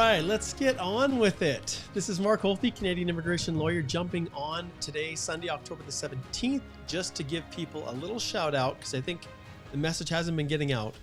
right, let's get on with it. This is Mark Holthe, Canadian immigration lawyer, jumping on today, Sunday, October the 17th, just to give people a little shout out, because I think the message hasn't been getting out,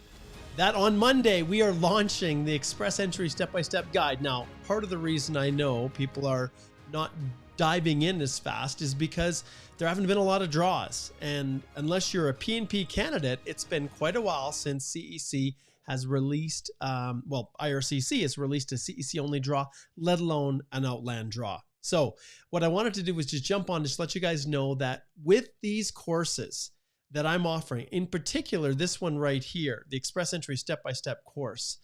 that on Monday, we are launching the Express Entry Step-by-Step Guide. Now, part of the reason I know people are not diving in as fast is because there haven't been a lot of draws. And unless you're a PNP candidate, it's been quite a while since CEC has released, IRCC has released a CEC only draw, let alone an Outland draw. So what I wanted to do was just jump on, just let you guys know that with these courses that I'm offering, in particular, this one right here, the Express Entry Step-by-Step course,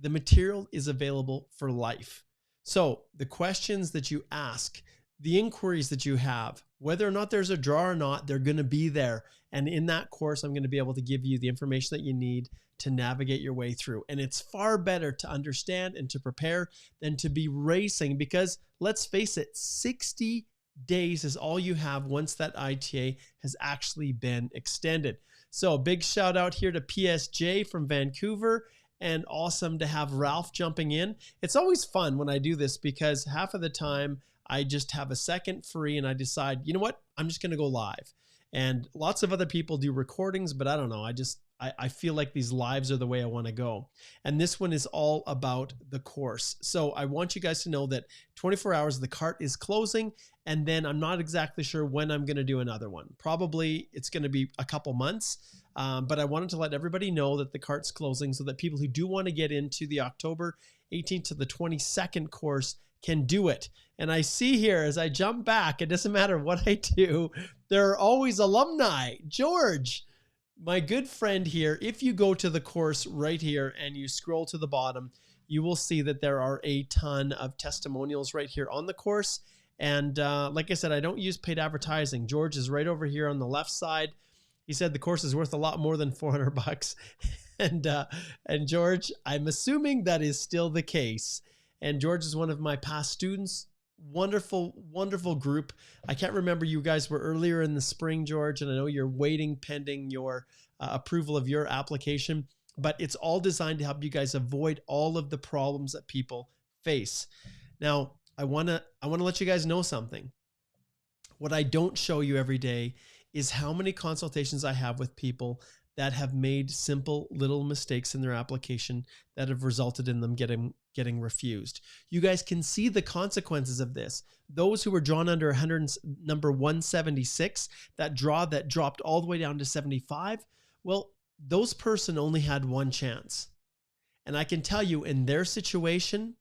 the material is available for life. So the questions that you ask, the inquiries that you have, whether or not there's a draw or not, they're going to be there. And in that course, I'm going to be able to give you the information that you need to navigate your way through. And it's far better to understand and to prepare than to be racing, because let's face it, 60 days is all you have once that ITA has actually been extended. So a big shout out here to PSJ from Vancouver, and awesome to have Ralph jumping in. It's always fun when I do this because half of the time I just have a second free and I decide, you know what, I'm just going to go live. And lots of other people do recordings, but I don't know. I feel like these lives are the way I want to go. And this one is all about the course. So I want you guys to know that 24 hours, the cart is closing. And then I'm not exactly sure when I'm going to do another one. Probably it's going to be a couple months. But I wanted to let everybody know that the cart's closing so that people who do want to get into the October 18th to the 22nd course can do it. And I see here as I jump back, it doesn't matter what I do, there are always alumni. George, my good friend here, if you go to the course right here and you scroll to the bottom, you will see that there are a ton of testimonials right here on the course. And like I said, I don't use paid advertising. George is right over here on the left side. He said the course is worth a lot more than $400. And George, I'm assuming that is still the case. And George is one of my past students. Wonderful, wonderful group. I can't remember, you guys were earlier in the spring, George, and I know you're waiting pending your approval of your application, but it's all designed to help you guys avoid all of the problems that people face. Now, I want to let you guys know something. What I don't show you every day is how many consultations I have with people that have made simple little mistakes in their application that have resulted in them getting refused. You guys can see the consequences of this. Those who were drawn under number 176, that draw that dropped all the way down to 75, well, those person only had one chance. And I can tell you, in their situation,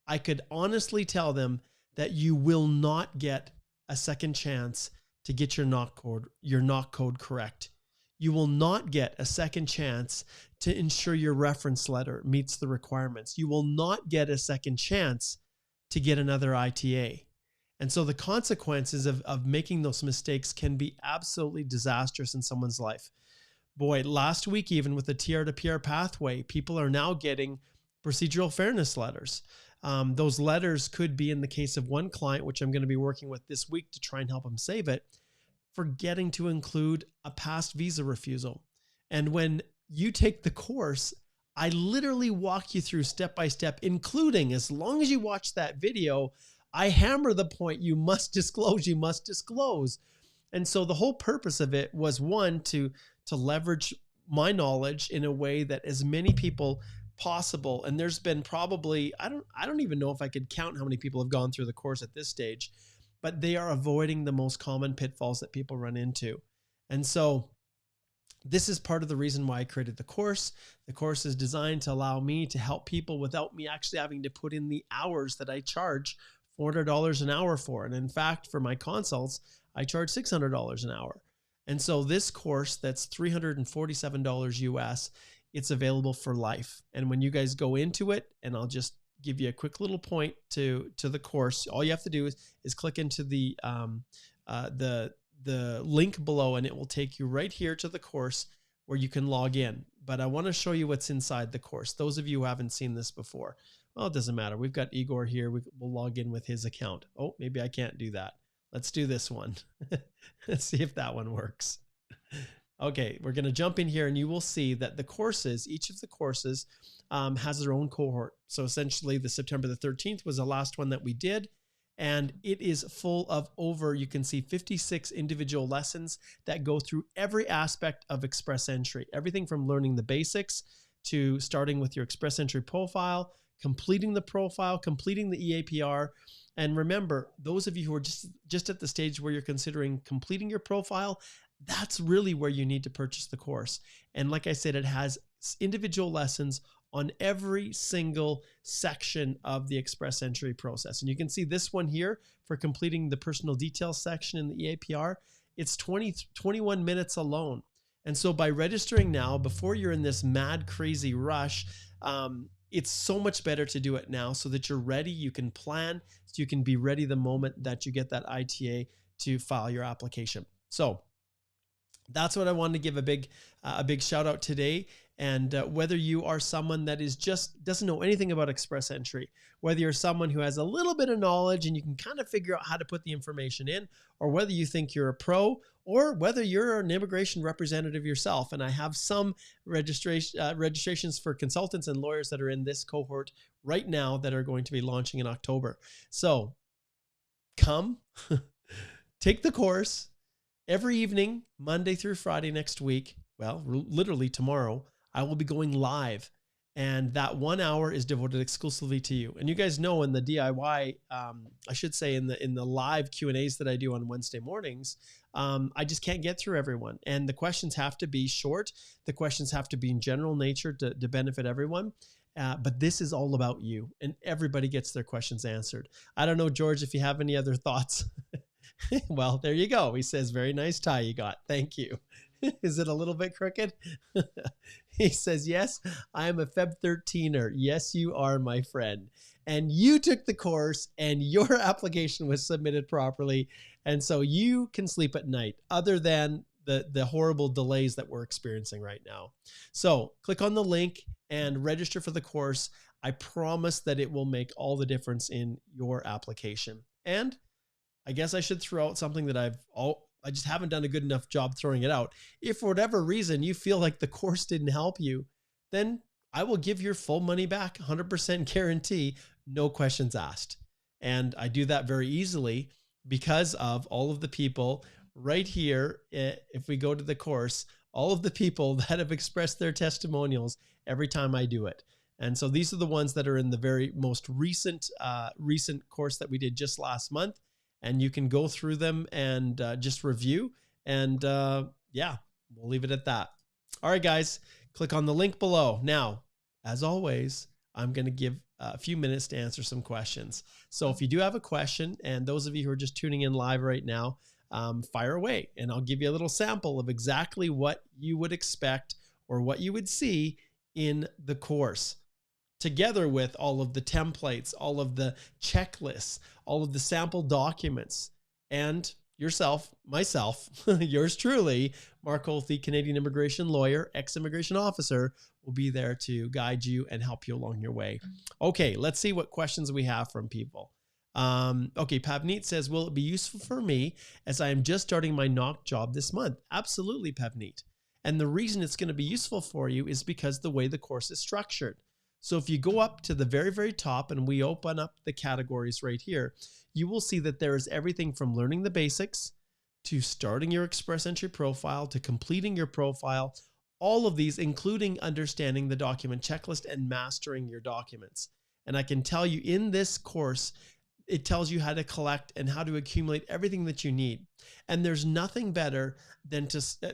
I could honestly tell them that you will not get a second chance to get your knock code correct. You will not get a second chance to ensure your reference letter meets the requirements. You will not get a second chance to get another ITA. And so the consequences of making those mistakes can be absolutely disastrous in someone's life. Boy, last week, even with the TR to PR pathway, people are now getting procedural fairness letters. Those letters could be, in the case of one client, which I'm going to be working with this week to try and help him save it, forgetting to include a past visa refusal. And when you take the course, I literally walk you through step by step, including, as long as you watch that video, I hammer the point, you must disclose, you must disclose. And so the whole purpose of it was, one, to leverage my knowledge in a way that as many people possible, and there's been probably, I don't even know if I could count how many people have gone through the course at this stage, but they are avoiding the most common pitfalls that people run into. And so this is part of the reason why I created the course. The course is designed to allow me to help people without me actually having to put in the hours that I charge $400 an hour for. And in fact, for my consults, I charge $600 an hour. And so this course that's $347 US, it's available for life. And when you guys go into it, and I'll just give you a quick little point to the course. All you have to do is click into the link below, and it will take you right here to the course where you can log in. But I want to show you what's inside the course. Those of you who haven't seen this before, well, it doesn't matter. We've got Igor here. We'll log in with his account. Oh, maybe I can't do that. Let's do this one. Let's see if that one works. Okay, we're going to jump in here and you will see that the courses, each of the courses has their own cohort. So essentially the September the 13th was the last one that we did. And it is full of you can see 56 individual lessons that go through every aspect of Express Entry. Everything from learning the basics to starting with your Express Entry profile, completing the profile, completing the EAPR. And remember, those of you who are just at the stage where you're considering completing your profile, that's really where you need to purchase the course. And like I said, it has individual lessons on every single section of the Express Entry process. And you can see this one here for completing the personal details section in the EAPR. It's 21 minutes alone. And so by registering now, before you're in this mad, crazy rush, it's so much better to do it now so that you're ready. You can plan, so you can be ready the moment that you get that ITA to file your application. So that's what I wanted to give a big shout out today. And whether you are someone that is doesn't know anything about Express Entry, whether you're someone who has a little bit of knowledge and you can kind of figure out how to put the information in, or whether you think you're a pro, or whether you're an immigration representative yourself. And I have some registrations for consultants and lawyers that are in this cohort right now that are going to be launching in October. So come, take the course every evening, Monday through Friday next week. Well, literally tomorrow, I will be going live, and that 1 hour is devoted exclusively to you. And you guys know in the DIY, I should say in the live Q&As that I do on Wednesday mornings, I just can't get through everyone. And the questions have to be short. The questions have to be in general nature to benefit everyone. But this is all about you, and everybody gets their questions answered. I don't know, George, if you have any other thoughts. Well, there you go. He says, very nice tie you got. Thank you. Is it a little bit crooked? He says, yes, I am a Feb 13er. Yes, you are, my friend. And you took the course and your application was submitted properly. And so you can sleep at night, other than the horrible delays that we're experiencing right now. So click on the link and register for the course. I promise that it will make all the difference in your application. And I guess I should throw out something that I just haven't done a good enough job throwing it out. If for whatever reason you feel like the course didn't help you, then I will give your full money back, 100% guarantee, no questions asked. And I do that very easily because of all of the people right here. If we go to the course, all of the people that have expressed their testimonials every time I do it. And so these are the ones that are in the very most recent course that we did just last month. And you can go through them and just review. And yeah, we'll leave it at that. All right, guys, click on the link below. Now, as always, I'm going to give a few minutes to answer some questions. So if you do have a question, and those of you who are just tuning in live right now, fire away, and I'll give you a little sample of exactly what you would expect or what you would see in the course, together with all of the templates, all of the checklists, all of the sample documents, and myself, yours truly, Mark Holthe, Canadian immigration lawyer, ex-immigration officer, will be there to guide you and help you along your way. Okay, let's see what questions we have from people. Okay, Pavneet says, will it be useful for me as I am just starting my knock job this month? Absolutely, Pavneet. And the reason it's going to be useful for you is because the way the course is structured. So if you go up to the very, very top and we open up the categories right here, you will see that there is everything from learning the basics to starting your Express Entry profile to completing your profile, all of these, including understanding the document checklist and mastering your documents. And I can tell you in this course, it tells you how to collect and how to accumulate everything that you need. And there's nothing better than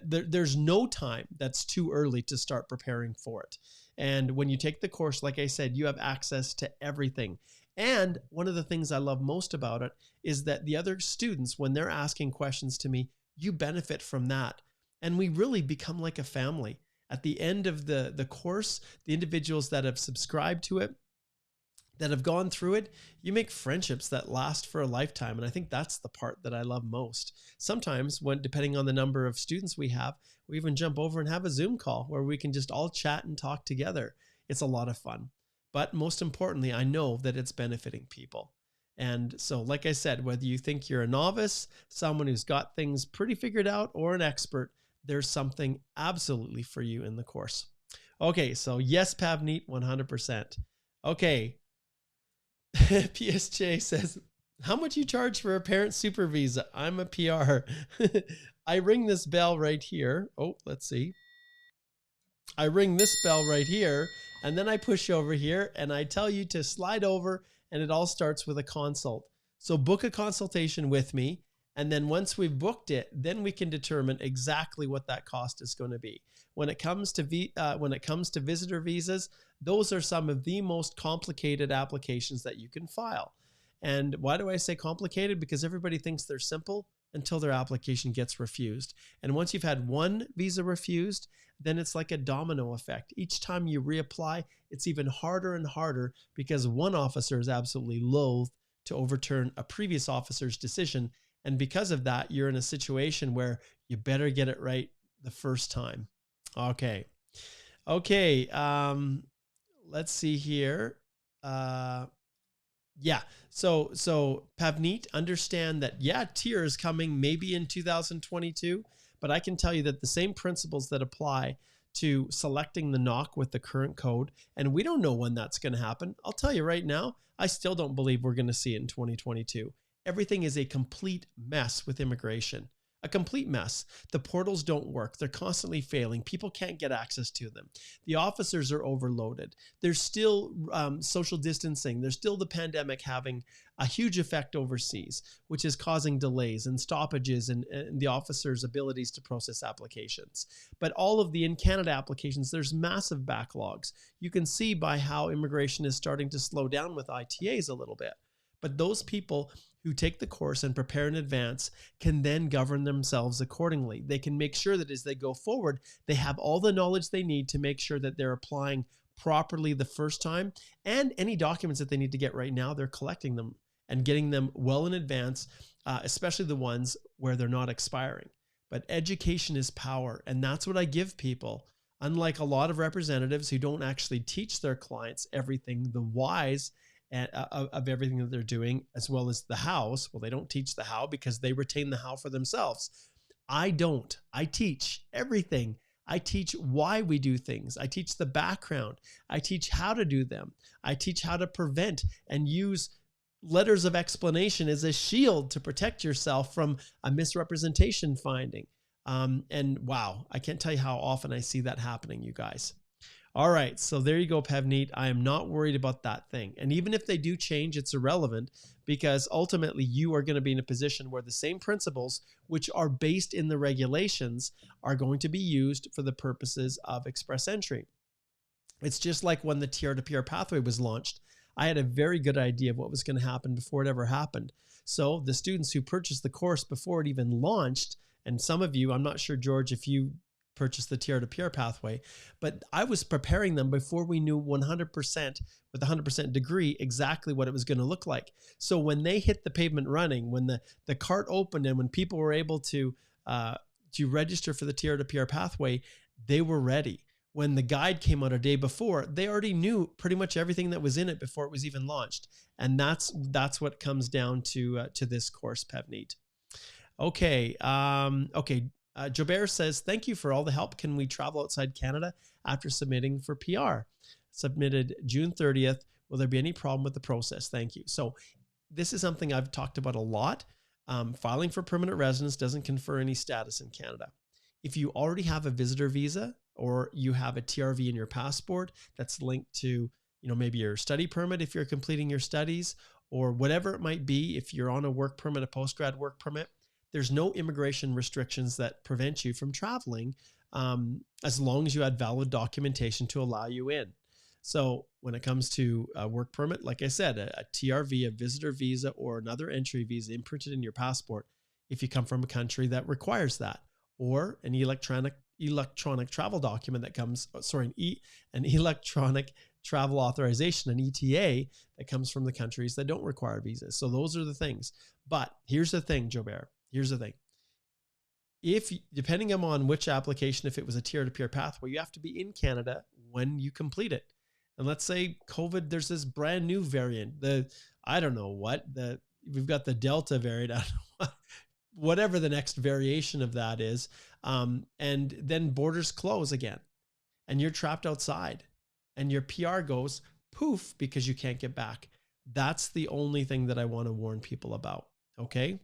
there's no time that's too early to start preparing for it. And when you take the course, like I said, you have access to everything. And one of the things I love most about it is that the other students, when they're asking questions to me, you benefit from that. And we really become like a family. At the end of the course, the individuals that have subscribed to it, that have gone through it, you make friendships that last for a lifetime. And I think that's the part that I love most. Sometimes depending on the number of students we have, we even jump over and have a Zoom call where we can just all chat and talk together. It's a lot of fun. But most importantly, I know that it's benefiting people. And so, like I said, whether you think you're a novice, someone who's got things pretty figured out, or an expert, there's something absolutely for you in the course. Okay, so yes, Pavneet, 100%. Okay. PSJ says, how much you charge for a parent super visa? I'm a PR. I ring this bell right here. Oh, let's see. I ring this bell right here, and then I push over here and I tell you to slide over, and it all starts with a consult. So book a consultation with me. And then once we've booked it, then we can determine exactly what that cost is going to be. When it comes to visitor visas, those are some of the most complicated applications that you can file. And why do I say complicated? Because everybody thinks they're simple until their application gets refused. And once you've had one visa refused, then it's like a domino effect. Each time you reapply, it's even harder and harder because one officer is absolutely loath to overturn a previous officer's decision. And because of that, you're in a situation where you better get it right the first time. Okay. Let's see here. Yeah. So Pavneet, understand that, yeah, tier is coming maybe in 2022, but I can tell you that the same principles that apply to selecting the knock with the current code, and we don't know when that's going to happen. I'll tell you right now, I still don't believe we're going to see it in 2022. Everything is a complete mess with immigration. A complete mess. The portals don't work. They're constantly failing. People can't get access to them. The officers are overloaded. There's still social distancing. There's still the pandemic having a huge effect overseas, which is causing delays and stoppages in the officers' abilities to process applications. But all of the in-Canada applications, there's massive backlogs. You can see by how immigration is starting to slow down with ITAs a little bit. But those people who take the course and prepare in advance can then govern themselves accordingly. They can make sure that as they go forward, they have all the knowledge they need to make sure that they're applying properly the first time, and any documents that they need to get right now, they're collecting them and getting them well in advance, especially the ones where they're not expiring. But education is power, and that's what I give people. Unlike a lot of representatives who don't actually teach their clients everything, the whys of everything that they're doing, as well as the hows. Well, they don't teach the how because they retain the how for themselves. I don't. I teach everything. I teach why we do things. I teach the background. I teach how to do them. I teach how to prevent and use letters of explanation as a shield to protect yourself from a misrepresentation finding. And wow, I can't tell you how often I see that happening, you guys. All right, so there you go, Pavneet. I am not worried about that thing. And even if they do change, it's irrelevant because ultimately you are going to be in a position where the same principles, which are based in the regulations, are going to be used for the purposes of express entry. It's just like when the TR-to-PR pathway was launched. I had a very good idea of what was going to happen before it ever happened. So the students who purchased the course before it even launched, and some of you, I'm not sure, George, if you purchase the TR-to-PR pathway, but I was preparing them before we knew 100% with 100% degree exactly what it was going to look like. So when they hit the pavement running, when the cart opened and when people were able to register for the TR-to-PR pathway, they were ready. When the guide came out a day before, they already knew pretty much everything that was in it before it was even launched. And that's what comes down to this course, Pavneet. Okay. Jobert says, thank you for all the help. Can we travel outside Canada after submitting for PR? Submitted June 30th. Will there be any problem with the process? Thank you. So this is something I've talked about a lot. Filing for permanent residence doesn't confer any status in Canada. If you already have a visitor visa or you have a TRV in your passport that's linked to, maybe your study permit if you're completing your studies or whatever it might be, if you're on a work permit, a postgrad work permit, there's no immigration restrictions that prevent you from traveling as long as you had valid documentation to allow you in. So when it comes to a work permit, like I said, a TRV, a visitor visa, or another entry visa imprinted in your passport, if you come from a country that requires that, or an electronic travel document that comes, an electronic travel authorization, an ETA, that comes from the countries that don't require visas. So those are the things. But here's the thing, Jobert. Here's the thing. If, depending on which application, if it was a TR-to-PR pathway, you have to be in Canada when you complete it. And let's say COVID, there's this brand new variant, we've got the Delta variant, whatever the next variation of that is. And then borders close again and you're trapped outside and your PR goes poof because you can't get back. That's the only thing that I want to warn people about. Okay.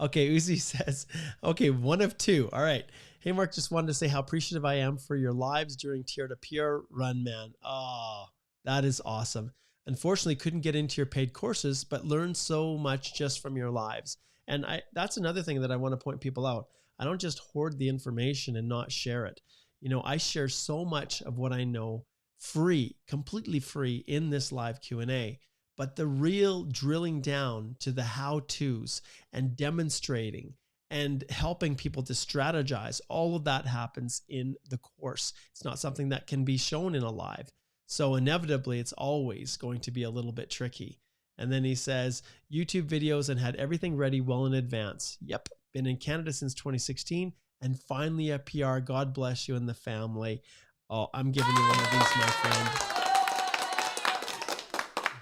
Okay. Uzi says, okay, one of two. All right. Hey, Mark, just wanted to say how appreciative I am for your lives during tier to PR run, man. Oh, that is awesome. Unfortunately, couldn't get into your paid courses, but learned so much just from your lives. And that's another thing that I want to point people out. I don't just hoard the information and not share it. You know, I share so much of what I know free, completely free in this live Q&A. But the real drilling down to the how-tos and demonstrating and helping people to strategize, all of that happens in the course. It's not something that can be shown in a live. So inevitably, it's always going to be a little bit tricky. And then he says, YouTube videos and had everything ready well in advance. Yep, been in Canada since 2016 and finally a PR. God bless you and the family. Oh, I'm giving you one of these, my friend.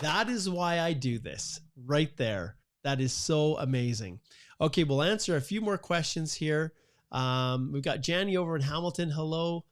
That is why I do this right there. That is so amazing. Okay, we'll answer a few more questions here. We've got Janny over in Hamilton. Hello.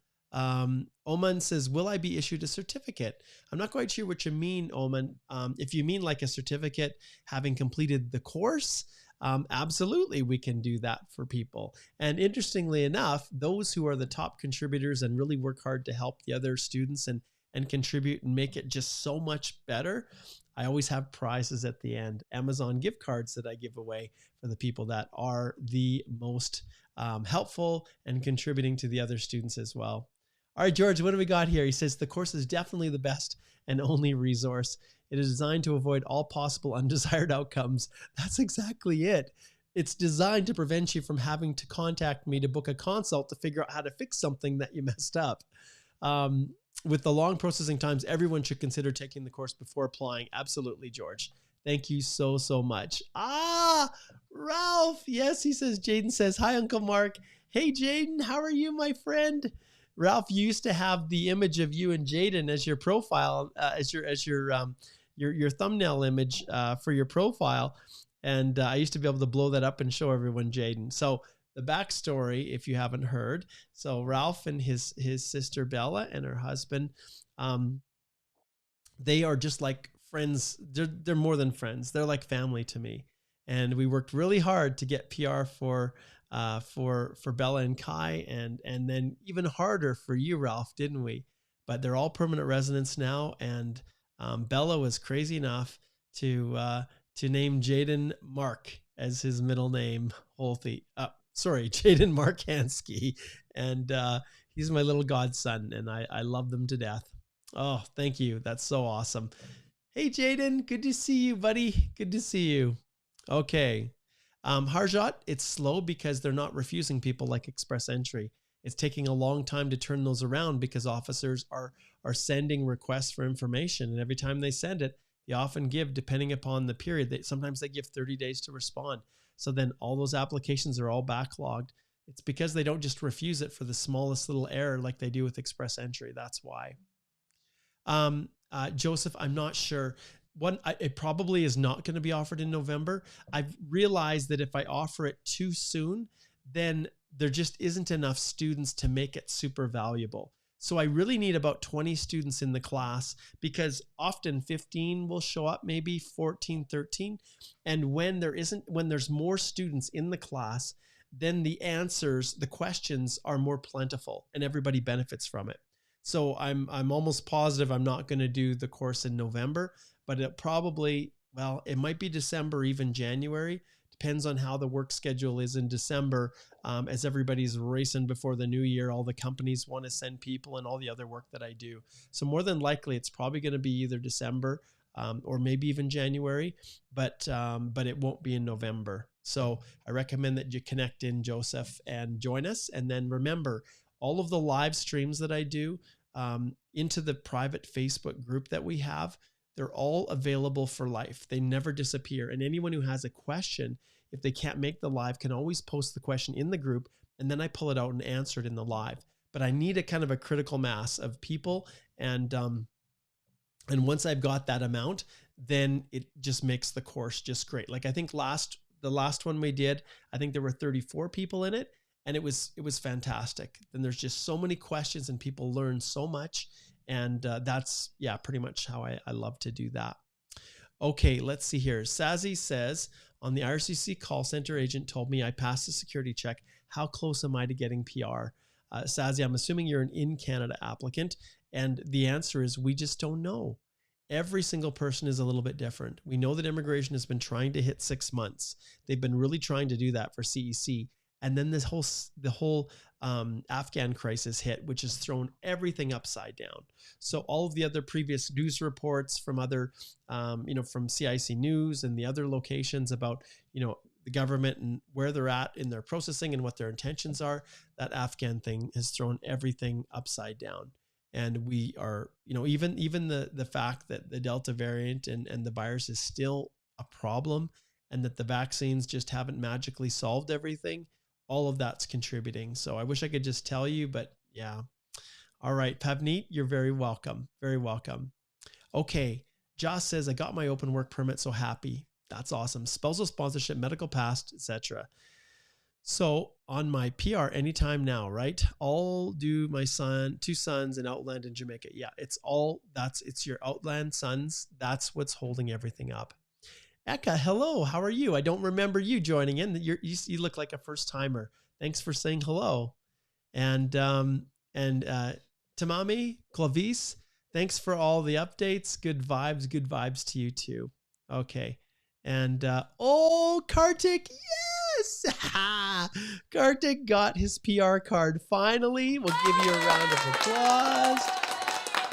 Oman says, will I be issued a certificate? I'm not quite sure what you mean, Oman. If you mean like a certificate having completed the course, absolutely, we can do that for people. And interestingly enough, those who are the top contributors and really work hard to help the other students and contribute and make it just so much better, I always have prizes at the end, Amazon gift cards that I give away for the people that are the most helpful and contributing to the other students as well. All right, George, what do we got here? He says, the course is definitely the best and only resource. It is designed to avoid all possible undesired outcomes. That's exactly it. It's designed to prevent you from having to contact me to book a consult to figure out how to fix something that you messed up. With the long processing times, everyone should consider taking the course before applying. Absolutely, George. Thank you so, so much. Ralph. Yes, he says, Jaden says, hi, Uncle Mark. Hey, Jaden, how are you, my friend? Ralph, you used to have the image of you and Jaden as your profile, as your thumbnail image for your profile. And I used to be able to blow that up and show everyone Jaden. So the backstory, if you haven't heard, so Ralph and his sister Bella and her husband, they are just like friends. They're more than friends. They're like family to me. And we worked really hard to get PR for Bella and Kai, and then even harder for you, Ralph, didn't we? But they're all permanent residents now, and Bella was crazy enough to name Jaden Mark as his middle name, Holthe. Sorry, Jaden Markansky, and he's my little godson, and I love them to death. Oh, thank you. That's so awesome. Hey, Jaden, good to see you, buddy. Good to see you. Okay. Harjot, it's slow because they're not refusing people like Express Entry. It's taking a long time to turn those around because officers are sending requests for information, and every time they send it, they often give, depending upon the period, sometimes they give 30 days to respond. So then all those applications are all backlogged. It's because they don't just refuse it for the smallest little error like they do with Express Entry. That's why. Joseph, I'm not sure. It probably is not going to be offered in November. I've realized that if I offer it too soon, then there just isn't enough students to make it super valuable. So I really need about 20 students in the class, because often 15 will show up, maybe 14, 13. And when there's more students in the class, then the questions are more plentiful and everybody benefits from it. So I'm almost positive I'm not going to do the course in November, but it might be December, even January. Depends on how the work schedule is in December. As everybody's racing before the new year, all the companies want to send people and all the other work that I do. So more than likely, it's probably going to be either December or maybe even January, but it won't be in November. So I recommend that you connect in, Joseph, and join us. And then remember, all of the live streams that I do into the private Facebook group that we have, they're all available for life. They never disappear. And anyone who has a question, if they can't make the live, can always post the question in the group, and then I pull it out and answer it in the live. But I need a kind of a critical mass of people. And once I've got that amount, then it just makes the course just great. Like I think the the last one we did, I think there were 34 people in it, and it was fantastic. And there's just so many questions, and people learn so much. And that's, yeah, pretty much how I love to do that. Okay, let's see here. Sazi says, on the IRCC call center, agent told me I passed the security check. How close am I to getting PR? Sazi, I'm assuming you're an in-Canada applicant. And the answer is we just don't know. Every single person is a little bit different. We know that immigration has been trying to hit 6 months. They've been really trying to do that for CEC. And then the whole Afghan crisis hit, which has thrown everything upside down. So all of the other previous news reports from other, from CIC News and the other locations about, the government and where they're at in their processing and what their intentions are, that Afghan thing has thrown everything upside down. And we are, even the fact that the Delta variant and the virus is still a problem, and that the vaccines just haven't magically solved everything, all of that's contributing. So I wish I could just tell you, but yeah. All right, Pavneet, you're very welcome. Very welcome. Okay, Joss says, I got my open work permit, so happy. That's awesome. Spousal sponsorship, medical pass, etc. So on my PR anytime now, right? I'll do my two sons in Outland in Jamaica. Yeah, it's your Outland sons. That's what's holding everything up. Eka, hello. How are you? I don't remember you joining in. You look like a first timer. Thanks for saying hello. And Tamami, Clavis, thanks for all the updates. Good vibes to you too. Okay. And Kartik, yes! Kartik got his PR card finally. We'll give you a round of applause.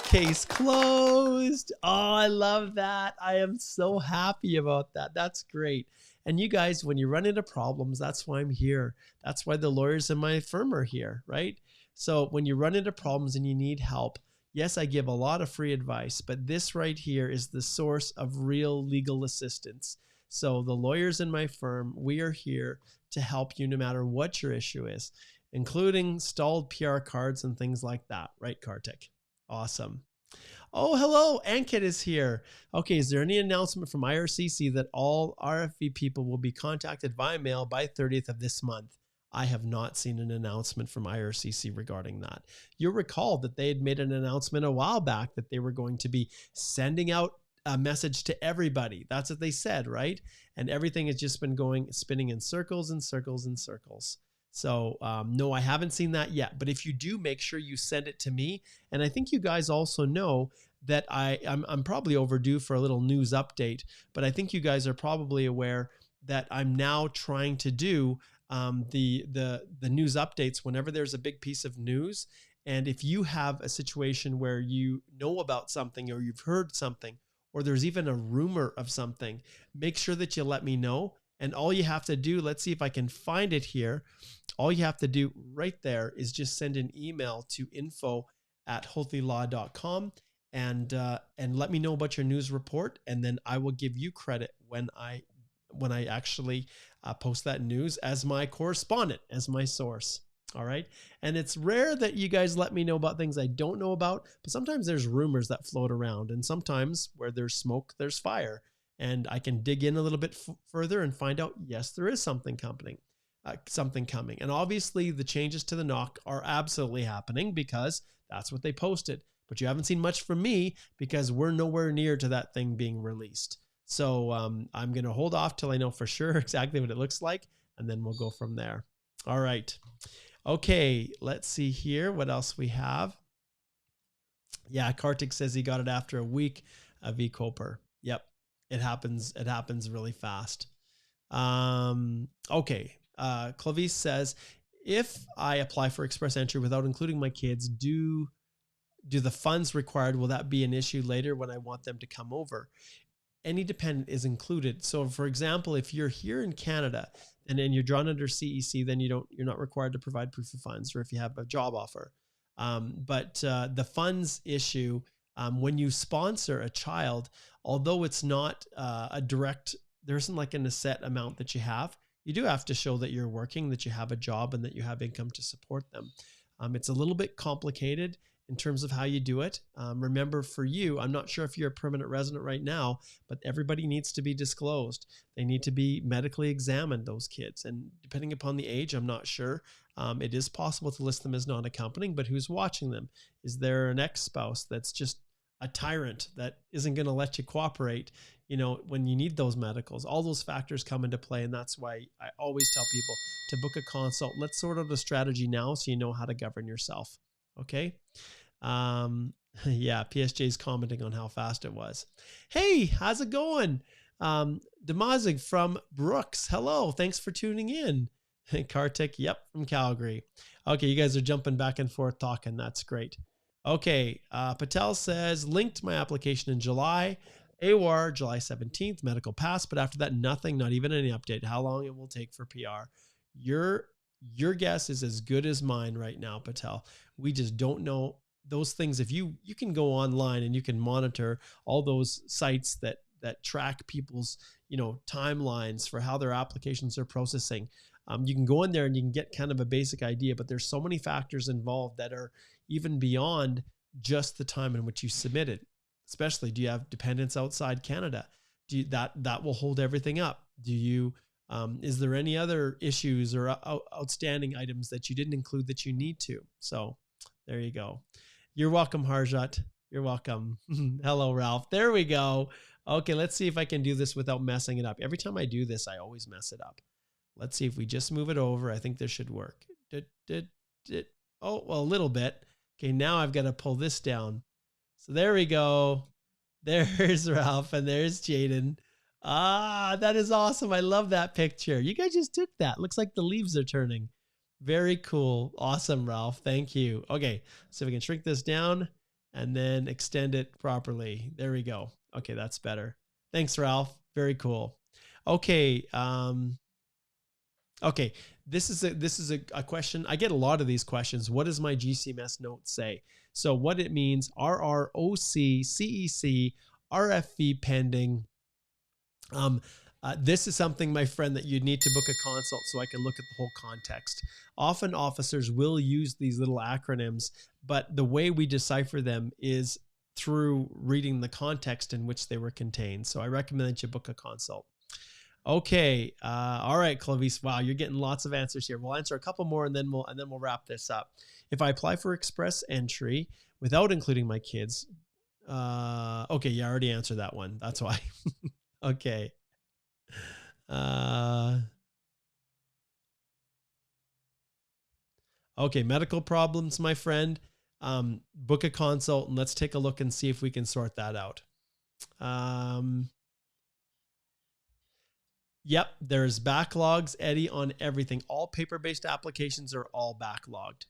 Case closed. Oh, I love that. I am so happy about that. That's great. And you guys, when you run into problems, that's why I'm here. That's why the lawyers in my firm are here, right? So when you run into problems and you need help, yes, I give a lot of free advice, but this right here is the source of real legal assistance. So the lawyers in my firm, we are here to help you no matter what your issue is, including stalled PR cards and things like that. Right, Kartik? Awesome. Oh, hello. Ankit is here. Okay, is there any announcement from IRCC that all RFV people will be contacted via mail by 30th of this month? I have not seen an announcement from IRCC regarding that. You'll recall that they had made an announcement a while back that they were going to be sending out a message to everybody. That's what they said, right? And everything has just been spinning in circles and circles and circles. So no, I haven't seen that yet. But if you do, make sure you send it to me. And I think you guys also know that I'm probably overdue for a little news update. But I think you guys are probably aware that I'm now trying to do the news updates whenever there's a big piece of news. And if you have a situation where you know about something or you've heard something, or there's even a rumor of something, make sure that you let me know. And all you have to do, let's see if I can find it here. All you have to do right there is just send an email to info@holthelaw.com and let me know about your news report. And then I will give you credit when I actually post that news as my correspondent, as my source. All right. And it's rare that you guys let me know about things I don't know about, but sometimes there's rumors that float around, and sometimes where there's smoke, there's fire. And I can dig in a little bit further and find out, yes, there is something coming. And obviously the changes to the NOC are absolutely happening because that's what they posted. But you haven't seen much from me because we're nowhere near to that thing being released. So I'm going to hold off till I know for sure exactly what it looks like, and then we'll go from there. All right. Okay, let's see here what else we have. Yeah, Kartik says he got it after a week of eCoper. Yep. It happens really fast. Okay. Clavis says, if I apply for express entry without including my kids, do the funds required, will that be an issue later when I want them to come over? Any dependent is included. So for example, if you're here in Canada and then you're drawn under CEC, then you're not required to provide proof of funds, or if you have a job offer. But the funds issue, when you sponsor a child, although it's not a direct, there isn't like a set amount that you have. You do have to show that you're working, that you have a job, and that you have income to support them. It's a little bit complicated in terms of how you do it. Remember, for you, I'm not sure if you're a permanent resident right now, but everybody needs to be disclosed. They need to be medically examined, those kids. And depending upon the age, I'm not sure. It is possible to list them as non-accompanying, but who's watching them? Is there an ex-spouse that's just a tyrant that isn't going to let you cooperate, when you need those medicals? All those factors come into play. And that's why I always tell people to book a consult. Let's sort out a strategy now so you know how to govern yourself. Okay. Yeah. PSJ's commenting on how fast it was. Hey, how's it going? Demazig from Brooks. Hello. Thanks for tuning in. Kartik. Yep. From Calgary. Okay. You guys are jumping back and forth talking. That's great. Okay. Patel says, linked my application in July. AWAR, July 17th, medical pass. But after that, nothing, not even any update. How long it will take for PR? Your guess is as good as mine right now, Patel. We just don't know those things. If you can go online and you can monitor all those sites that track people's, timelines for how their applications are processing. You can go in there and you can get kind of a basic idea, but there's so many factors involved that are even beyond just the time in which you submitted. Especially, do you have dependents outside Canada? That will hold everything up. Is there any other issues or outstanding items that you didn't include that you need to? So there you go. You're welcome, Harjat. You're welcome. Hello, Ralph. There we go. Okay, let's see if I can do this without messing it up. Every time I do this, I always mess it up. Let's see if we just move it over. I think this should work. Oh, well, a little bit. Okay, now I've got to pull this down. So there we go. There's Ralph and there's Jaden. Ah, that is awesome. I love that picture. You guys just took that. Looks like the leaves are turning. Very cool. Awesome, Ralph. Thank you. Okay, so we can shrink this down and then extend it properly. There we go. Okay, that's better. Thanks, Ralph. Very cool. Okay. Okay, this is a question. I get a lot of these questions. What does my GCMS note say? So what it means, RROC, CEC, RFV pending. This is something, my friend, that you'd need to book a consult so I can look at the whole context. Often officers will use these little acronyms, but the way we decipher them is through reading the context in which they were contained. So I recommend that you book a consult. Okay. All right, Clovis. Wow, you're getting lots of answers here. We'll answer a couple more and then we'll wrap this up. If I apply for express entry without including my kids, okay, you already answered that one. That's why. Okay. Okay, medical problems, my friend. Book a consult and let's take a look and see if we can sort that out. Yep, there's backlogs, Eddie, on everything. All paper-based applications are all backlogged.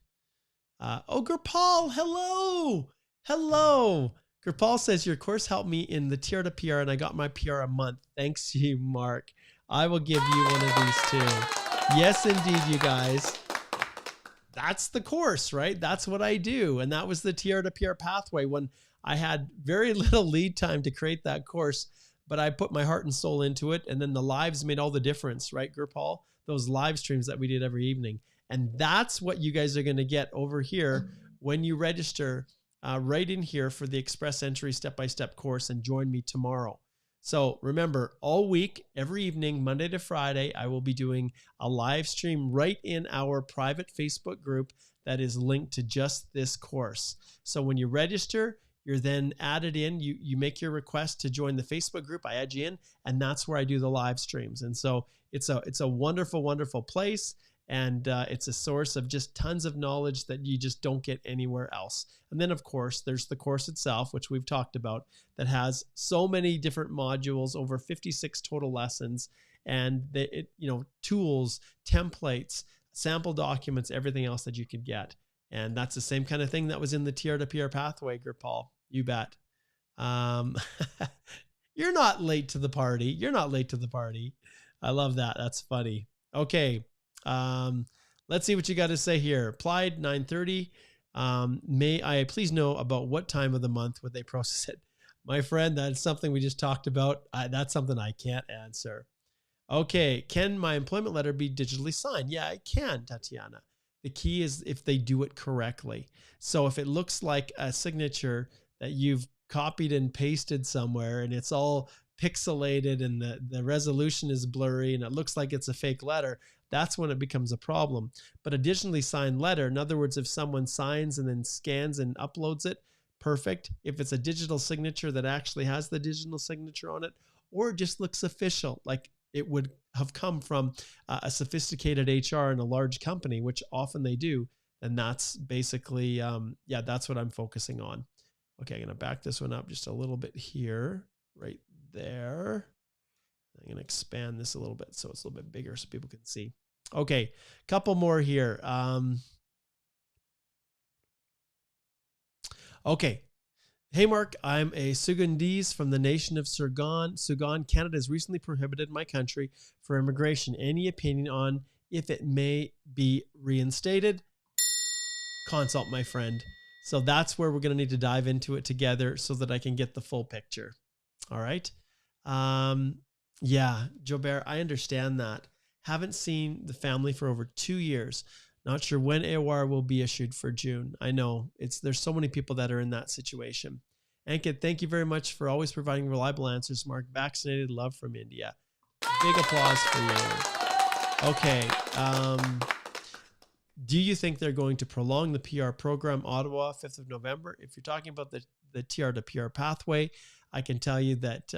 Oh, Gurpal, hello. Hello. Gurpal says, your course helped me in the TR to PR and I got my PR a month. Thanks to you, Mark. I will give you one of these too. Yes, indeed, you guys. That's the course, right? That's what I do. And that was the TR to PR pathway when I had very little lead time to create that course. But I put my heart and soul into it. And then the lives made all the difference, right, Gurpal? Those live streams that we did every evening. And that's what you guys are going to get over here when you register right in here for the Express Entry step-by-step course and join me tomorrow. So remember, all week, every evening, Monday to Friday, I will be doing a live stream right in our private Facebook group that is linked to just this course. So when you register, you're then added in, you make your request to join the Facebook group, I add you in, and that's where I do the live streams. And so it's a wonderful, wonderful place. And it's a source of just tons of knowledge that you just don't get anywhere else. And then, of course, there's the course itself, which we've talked about, that has so many different modules, over 56 total lessons, and tools, templates, sample documents, everything else that you could get. And that's the same kind of thing that was in the TR to PR pathway, Gurpal. You bet. You're not late to the party. You're not late to the party. I love that. That's funny. Okay. Let's see what you got to say here. Applied 9:30. May I please know about what time of the month would they process it? My friend, that's something we just talked about. That's something I can't answer. Okay. Can my employment letter be digitally signed? Yeah, I can, Tatiana. The key is if they do it correctly. So if it looks like a signature that you've copied and pasted somewhere and it's all pixelated and the resolution is blurry and it looks like it's a fake letter, that's when it becomes a problem. But a digitally signed letter, in other words, if someone signs and then scans and uploads it, perfect. If it's a digital signature that actually has the digital signature on it, or it just looks official, like it would have come from a sophisticated HR in a large company, which often they do, then that's basically, yeah, that's what I'm focusing on. Okay, I'm going to back this one up just a little bit here, right there. I'm going to expand this a little bit so it's a little bit bigger so people can see. Okay, couple more here. Okay. Hey, Mark, I'm a Sugandese from the nation of Surgan. Sugan, Canada has recently prohibited my country for immigration. Any opinion on if it may be reinstated? Consult my friend. So that's where we're going to need to dive into it together so that I can get the full picture. All right. Yeah, Jobert, I understand that. Haven't seen the family for over 2 years. Not sure when AOR will be issued for June. I know there's so many people that are in that situation. Ankit, thank you very much for always providing reliable answers. Mark, vaccinated, love from India. Big applause for you. Okay. Do you think they're going to prolong the PR program, Ottawa, 5th of November? If you're talking about the TR to PR pathway, I can tell you that...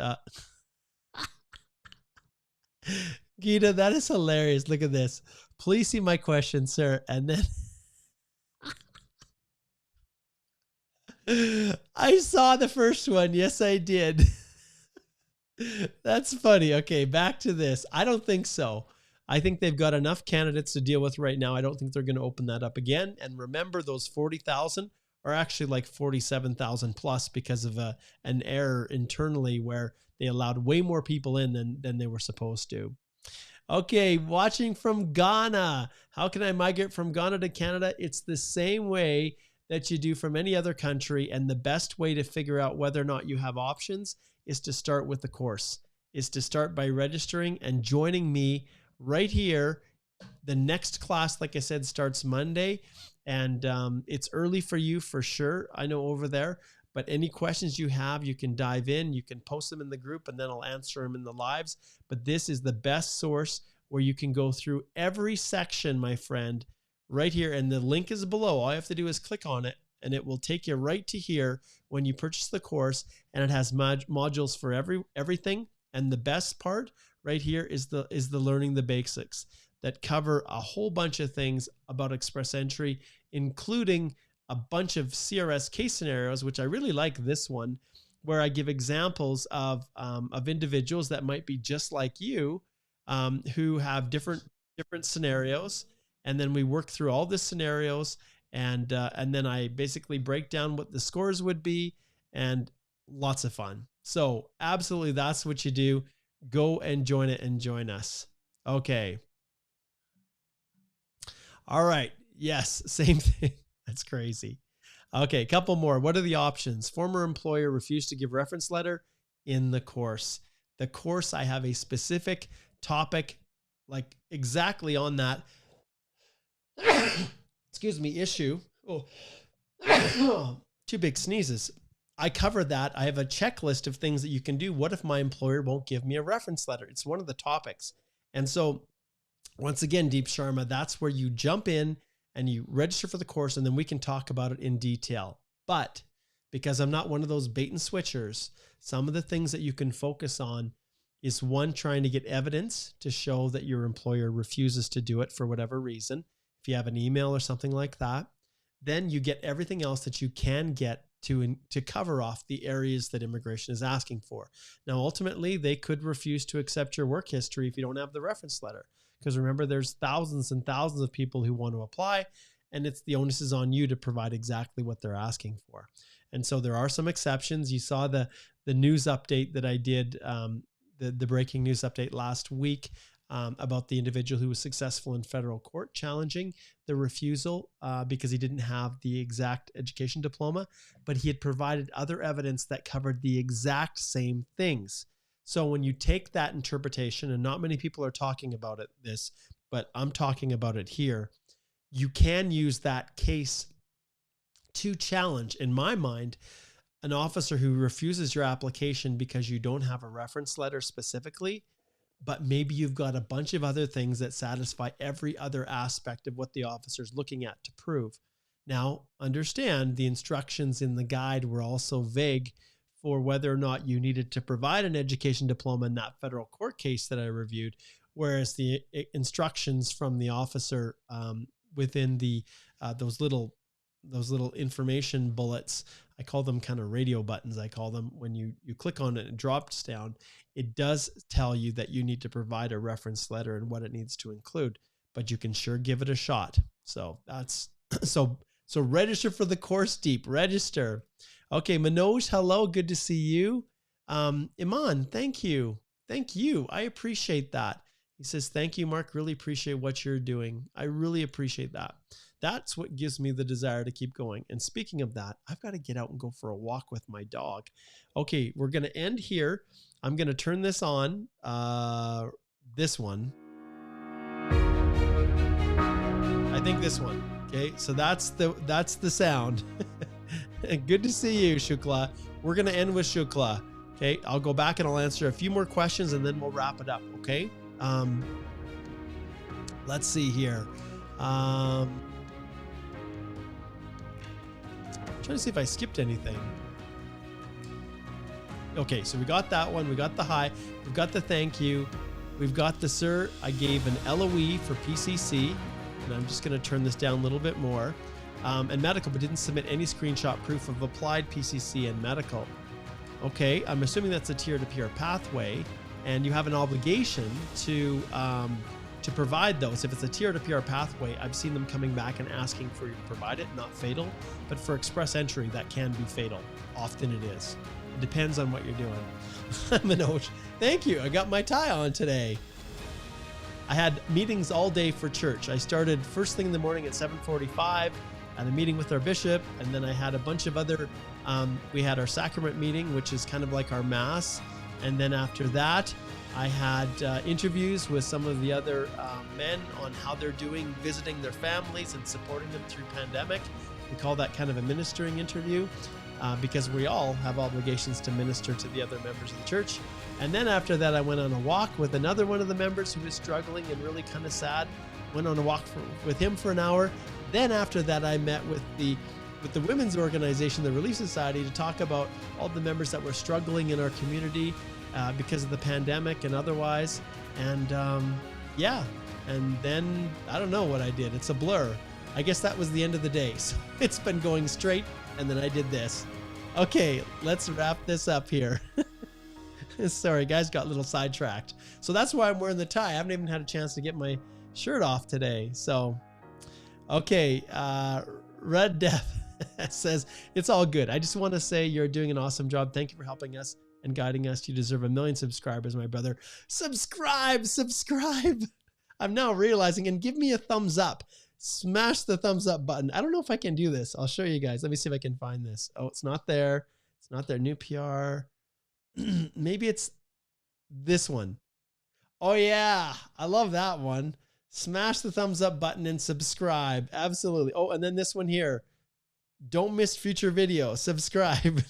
Gita, that is hilarious. Look at this. Please see my question, sir. And then I saw the first one. Yes, I did. That's funny. Okay, back to this. I don't think so. I think they've got enough candidates to deal with right now. I don't think they're going to open that up again. And remember, those 40,000 are actually like 47,000 plus because of an error internally where they allowed way more people in than they were supposed to. Okay, watching from Ghana. How can I migrate from Ghana to Canada? It's the same way that you do from any other country. And the best way to figure out whether or not you have options is to start with the course, is to start by registering and joining me right here. The next class, like I said, starts Monday. And it's early for you for sure. I know over there. But any questions you have, you can dive in. You can post them in the group, and then I'll answer them in the lives. But this is the best source where you can go through every section, my friend, right here. And the link is below. All you have to do is click on it, and it will take you right to here when you purchase the course. And it has modules for everything. And the best part right here is the learning the basics that cover a whole bunch of things about Express Entry, including a bunch of CRS case scenarios, which I really like this one, where I give examples of individuals that might be just like you, who have different scenarios. And then we work through all the scenarios, and then I basically break down what the scores would be, and lots of fun. So absolutely, that's what you do. Go and join it and join us. Okay. All right. Yes, same thing. That's crazy. Okay, a couple more. What are the options? Former employer refused to give reference letter in the course. The course, I have a specific topic, like exactly on that, excuse me, issue. Oh, two big sneezes. I cover that. I have a checklist of things that you can do. What if my employer won't give me a reference letter? It's one of the topics. And so once again, Deep Sharma, that's where you jump in and you register for the course, and then we can talk about it in detail. But because I'm not one of those bait and switchers, some of the things that you can focus on is one, trying to get evidence to show that your employer refuses to do it for whatever reason. If you have an email or something like that, then you get everything else that you can get to cover off the areas that immigration is asking for. Now, ultimately, they could refuse to accept your work history if you don't have the reference letter. Because remember, there's thousands and thousands of people who want to apply, and the onus is on you to provide exactly what they're asking for. And so there are some exceptions. You saw the news update that I did, the breaking news update last week about the individual who was successful in federal court challenging the refusal because he didn't have the exact education diploma, but he had provided other evidence that covered the exact same things. So when you take that interpretation, and not many people are talking about this, but I'm talking about it here, you can use that case to challenge, in my mind, an officer who refuses your application because you don't have a reference letter specifically, but maybe you've got a bunch of other things that satisfy every other aspect of what the officer's looking at to prove. Now, understand the instructions in the guide were also vague for whether or not you needed to provide an education diploma in that federal court case that I reviewed, whereas the instructions from the officer within the those little information bullets, I call them kind of radio buttons. I call them, when you click on it, it drops down. It does tell you that you need to provide a reference letter and what it needs to include, but you can sure give it a shot. So that's so register for the course, Deep. Register. Okay, Manoj, hello. Good to see you. Iman, thank you. Thank you. I appreciate that. He says, thank you, Mark. Really appreciate what you're doing. I really appreciate that. That's what gives me the desire to keep going. And speaking of that, I've got to get out and go for a walk with my dog. Okay, we're going to end here. I'm going to turn this on, this one. I think this one. Okay, so that's the sound. Good to see you, Shukla. We're going to end with Shukla. Okay, I'll go back and I'll answer a few more questions and then we'll wrap it up, okay? Let's see here. Trying to see if I skipped anything. Okay, so we got that one. We got the hi. We've got the thank you. We've got the sir. I gave an LOE for PCC, and I'm just going to turn this down a little bit more. And medical, but didn't submit any screenshot proof of applied PCC and medical. Okay, I'm assuming that's a tier-to-peer pathway, and you have an obligation to provide those. If it's a tier-to-peer pathway, I've seen them coming back and asking for you to provide it, not fatal, but for express entry, that can be fatal. Often it is. It depends on what you're doing. Manoj, thank you. I got my tie on today. I had meetings all day for church. I started first thing in the morning at 7:45 at a meeting with our bishop, and then I had a bunch of other, we had our sacrament meeting, which is kind of like our mass, and then after that, I had interviews with some of the other men on how they're doing, visiting their families and supporting them through pandemic. We call that kind of a ministering interview because we all have obligations to minister to the other members of the church. And then after that, I went on a walk with another one of the members who was struggling and really kind of sad. Went on a walk with him for an hour. Then after that, I met with the women's organization, the Relief Society, to talk about all the members that were struggling in our community because of the pandemic and otherwise. And yeah, and then I don't know what I did. It's a blur. I guess that was the end of the day. So it's been going straight, and then I did this. Okay, let's wrap this up here. Sorry, guys, got a little sidetracked. So that's why I'm wearing the tie. I haven't even had a chance to get my shirt off today. So, okay, Red Death says, it's all good. I just want to say you're doing an awesome job. Thank you for helping us and guiding us. You deserve 1 million subscribers, my brother. Subscribe. I'm now realizing, and give me a thumbs up. Smash the thumbs up button. I don't know if I can do this. I'll show you guys. Let me see if I can find this. Oh, it's not there. It's not there. New PR. Maybe it's this one. Oh yeah, I love that one. Smash the thumbs up button and subscribe. Absolutely. Oh, and then this one here. Don't miss future videos. Subscribe.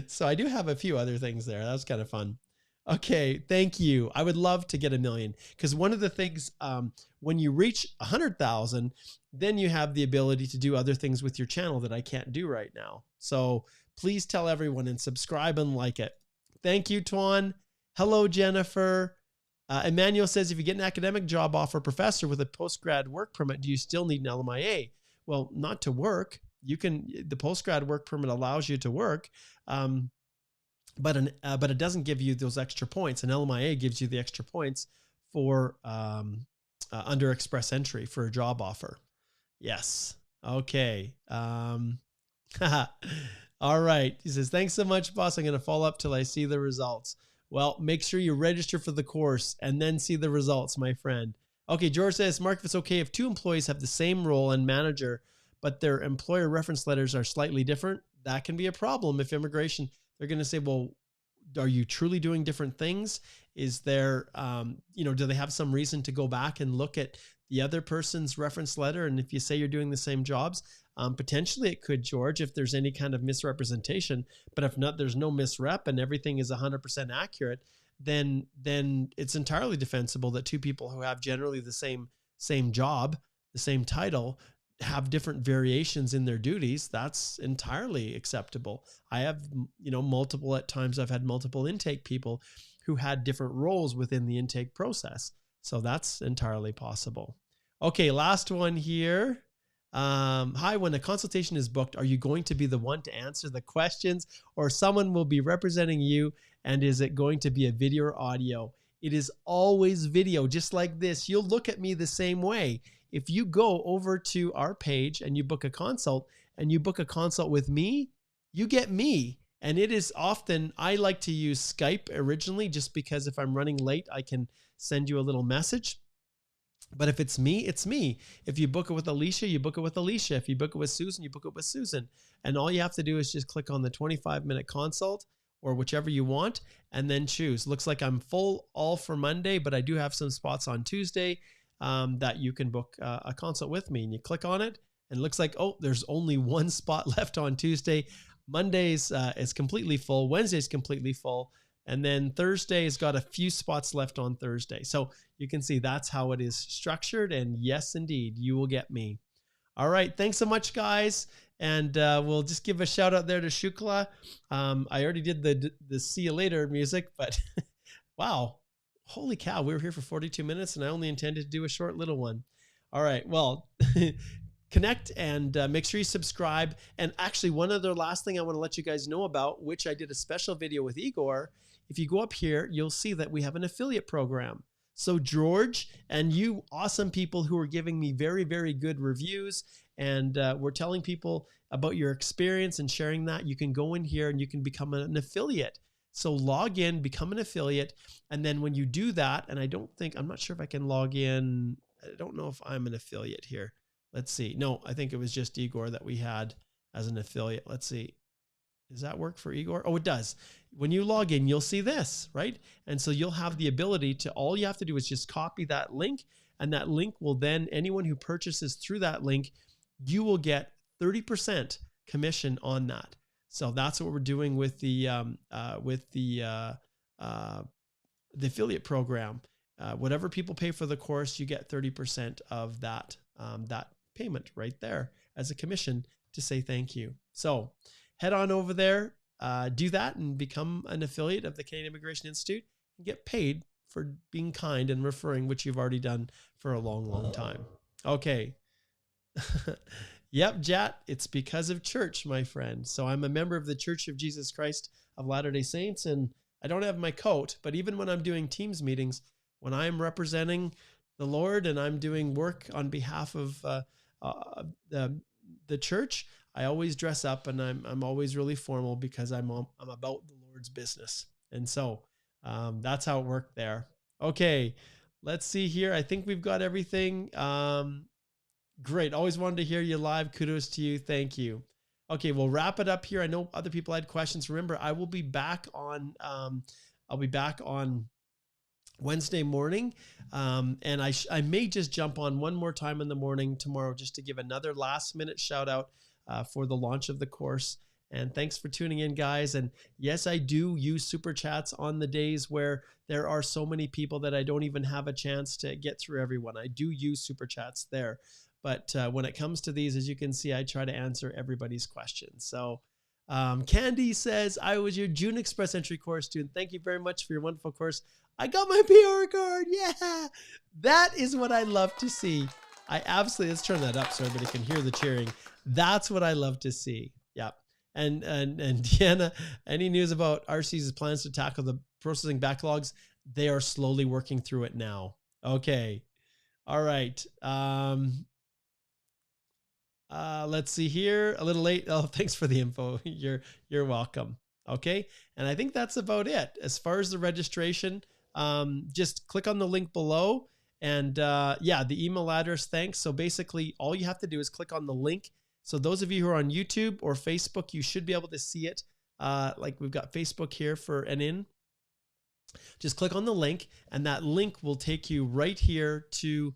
So I do have a few other things there. That was kind of fun. Okay, thank you. I would love to get 1 million, because one of the things, when you reach 100,000, then you have the ability to do other things with your channel that I can't do right now. So please tell everyone and subscribe and like it. Thank you, Tuan. Hello, Jennifer. Emmanuel says, if you get an academic job offer, professor with a postgrad work permit, do you still need an LMIA? Well, not to work. You can, the postgrad work permit allows you to work, but it doesn't give you those extra points. An LMIA gives you the extra points for under express entry for a job offer. Yes. Okay. All right. He says, thanks so much, boss. I'm going to follow up till I see the results. Well, make sure you register for the course and then see the results, my friend. Okay. George says, Mark, if it's okay, if 2 employees have the same role and manager, but their employer reference letters are slightly different, that can be a problem. If immigration, they're going to say, well, are you truly doing different things? Is there, do they have some reason to go back and look at the other person's reference letter. And if you say you're doing the same jobs, potentially it could, George, if there's any kind of misrepresentation. But if not, there's no misrep and everything is 100% accurate, then it's entirely defensible that two people who have generally the same job, the same title, have different variations in their duties. That's entirely acceptable. I have, at times I've had multiple intake people who had different roles within the intake process. So that's entirely possible. Okay, last one here. Hi, when a consultation is booked, are you going to be the one to answer the questions, or someone will be representing you? And is it going to be a video or audio? It is always video, just like this. You'll look at me the same way. If you go over to our page and you book a consult with me, you get me. And it is often, I like to use Skype originally, just because if I'm running late, I can send you a little message. But if it's me, it's me. If you book it with Alicia, you book it with Alicia. If you book it with Susan, you book it with Susan. And all you have to do is just click on the 25-minute consult or whichever you want, and then choose. Looks like I'm full all for Monday, but I do have some spots on Tuesday that you can book a consult with me. And you click on it, and it looks like, oh, there's only one spot left on Tuesday. Mondays is completely full. Wednesday's completely full. And then Thursday's got a few spots left on Thursday. So you can see that's how it is structured. And yes, indeed, you will get me. All right. Thanks so much, guys. And we'll just give a shout out there to Shukla. I already did the see you later music, but wow. Holy cow. We were here for 42 minutes and I only intended to do a short little one. All right. Well, connect and make sure you subscribe. And actually, one other last thing I want to let you guys know about, which I did a special video with Igor. If you go up here, you'll see that we have an affiliate program. So George and you awesome people who are giving me very, very good reviews, and we're telling people about your experience and sharing that, you can go in here and you can become an affiliate. So log in, become an affiliate. And then when you do that, and I'm not sure if I can log in. I don't know if I'm an affiliate here. Let's see. No, I think it was just Igor that we had as an affiliate. Let's see. Does that work for Igor? Oh, it does. When you log in, you'll see this, right? And so you'll have the ability to, all you have to do is just copy that link, and that link will then, anyone who purchases through that link, you will get 30% commission on that. So that's what we're doing with the affiliate program. Whatever people pay for the course, you get 30% of that payment right there as a commission to say thank you. So head on over there, do that and become an affiliate of the Canadian Immigration Institute and get paid for being kind and referring, which you've already done for a long, long time. Okay. Yep, Jat, it's because of church, my friend. So I'm a member of the Church of Jesus Christ of Latter-day Saints, and I don't have my coat, but even when I'm doing Teams meetings, when I'm representing the Lord and I'm doing work on behalf of the church, I always dress up, and I'm always really formal because I'm about the Lord's business. And so that's how it worked there. Okay, let's see here. I think we've got everything. Great. Always wanted to hear you live. Kudos to you. Thank you. Okay, we'll wrap it up here. I know other people had questions. Remember, I will be back on Wednesday morning. And I may just jump on one more time in the morning tomorrow just to give another last minute shout out for the launch of the course. And thanks for tuning in, guys. And yes, I do use super chats on the days where there are so many people that I don't even have a chance to get through everyone. I do use super chats there. But when it comes to these, as you can see, I try to answer everybody's questions. So Candy says, I was your June Express entry course student. Thank you very much for your wonderful course. I got my PR card. Yeah, that is what I love to see. I absolutely, let's turn that up so everybody can hear the cheering. That's what I love to see. Yeah. And Deanna, any news about RC's plans to tackle the processing backlogs? They are slowly working through it now. Okay. All right. Let's see here. A little late. Oh, thanks for the info. You're welcome. Okay. And I think that's about it. As far as the registration, just click on the link below and, yeah, the email address. Thanks. So basically all you have to do is click on the link. So those of you who are on YouTube or Facebook, you should be able to see it. Like we've got Facebook here for an in. Just click on the link and that link will take you right here to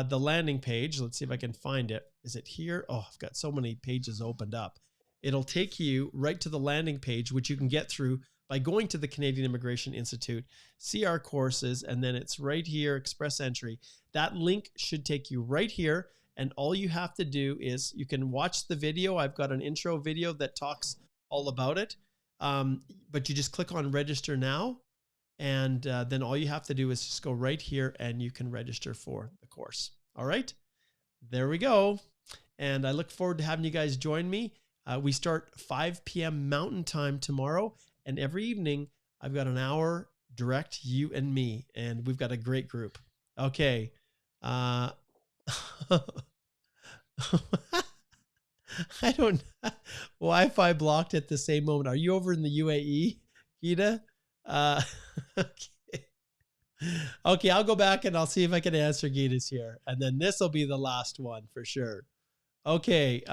the landing page. Let's see if I can find it. Is it here? Oh, I've got so many pages opened up. It'll take you right to the landing page, which you can get through by going to the Canadian Immigration Institute, see our courses, and then it's right here, Express Entry. That link should take you right here, and all you have to do is you can watch the video. I've got an intro video that talks all about it, but you just click on Register Now, and then all you have to do is just go right here, and you can register for the course. All right, there we go, and I look forward to having you guys join me. We start 5 p.m. Mountain Time tomorrow, and every evening I've got an hour direct, you and me, and we've got a great group. Okay. I don't Wi-Fi blocked at the same moment. Are you over in the UAE, Gita? Okay. Okay, I'll go back and I'll see if I can answer Gita's here. And then this will be the last one for sure. Okay.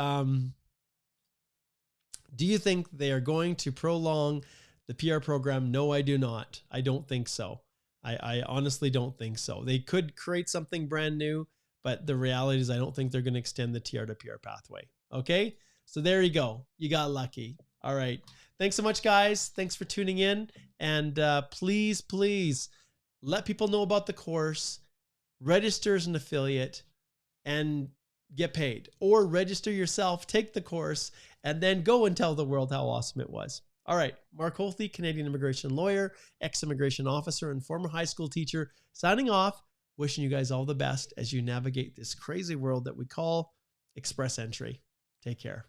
Do you think they are going to prolong the PR program? No, I do not. I don't think so. I honestly don't think so. They could create something brand new, but the reality is I don't think they're going to extend the TR to PR pathway. Okay, so there you go. You got lucky. All right. Thanks so much, guys. Thanks for tuning in. And please, please let people know about the course, register as an affiliate, and get paid. Or register yourself, take the course, and then go and tell the world how awesome it was. All right, Mark Holthe, Canadian immigration lawyer, ex-immigration officer, and former high school teacher, signing off, wishing you guys all the best as you navigate this crazy world that we call Express Entry. Take care.